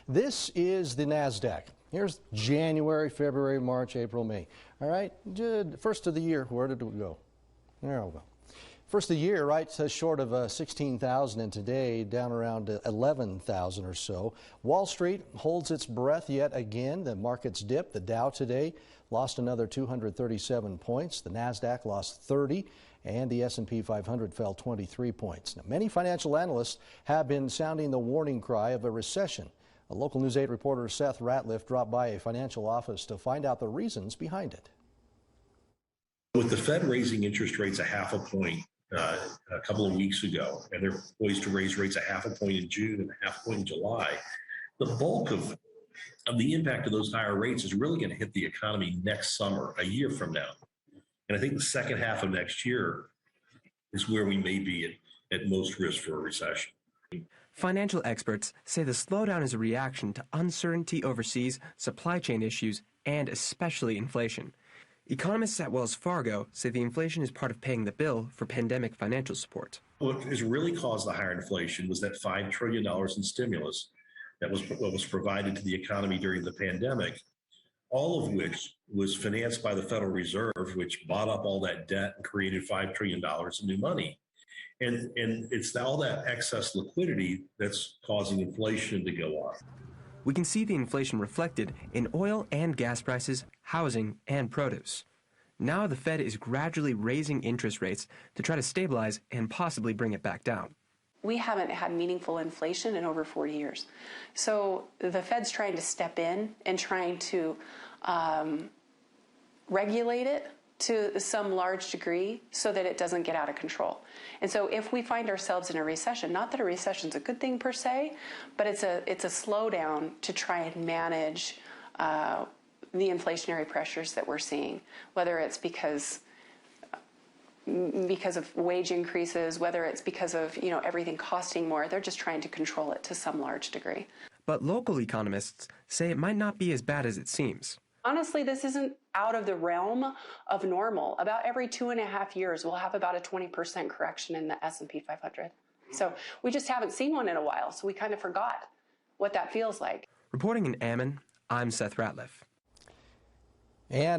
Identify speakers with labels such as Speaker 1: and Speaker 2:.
Speaker 1: This is the NASDAQ. Here's January, February, March, April, May. All right, first of the year, where did we go? There we go. First of the year, right, says short of 16,000, and today down around 11,000 or so. Wall Street holds its breath yet again. The markets dipped. The Dow today lost another 237 points. The NASDAQ lost 30, and the S&P 500 fell 23 points. Now, many financial analysts have been sounding the warning cry of a recession. A local News 8 reporter, Seth Ratliff, dropped by a financial office to find out the reasons behind it.
Speaker 2: With the Fed raising interest rates a half a point a couple of weeks ago, and they're poised to raise rates a half a point in June and a half a point in July, the bulk of the impact of those higher rates is really going to hit the economy next summer, a year from now. And I think the second half of next year is where we may be at most risk for a recession.
Speaker 3: Financial experts say the slowdown is a reaction to uncertainty overseas, supply chain issues, and especially inflation. Economists at Wells Fargo say the inflation is part of paying the bill for pandemic financial support.
Speaker 2: What has really caused the higher inflation was that $5 trillion in stimulus that was provided to the economy during the pandemic, all of which was financed by the Federal Reserve, which bought up all that debt and created $5 trillion in new money. And it's all that excess liquidity that's causing inflation to go up.
Speaker 3: We can see the inflation reflected in oil and gas prices, housing, and produce. Now the Fed is gradually raising interest rates to try to stabilize and possibly bring it back down.
Speaker 4: We haven't had meaningful inflation in over 40 years. So the Fed's trying to step in and trying to regulate it to some large degree so that it doesn't get out of control. And so if we find ourselves in a recession, not that a recession's a good thing per se, but it's a slowdown to try and manage the inflationary pressures that we're seeing, whether it's because of wage increases, whether it's because of everything costing more. They're just trying to control it to some large degree.
Speaker 3: But local economists say it might not be as bad as it seems.
Speaker 4: Honestly, this isn't out of the realm of normal. About every 2.5 years, we'll have about a 20% correction in the S&P 500. So we just haven't seen one in a while, so we kind of forgot what that feels like.
Speaker 3: Reporting in Ammon, I'm Seth Ratliff.
Speaker 1: And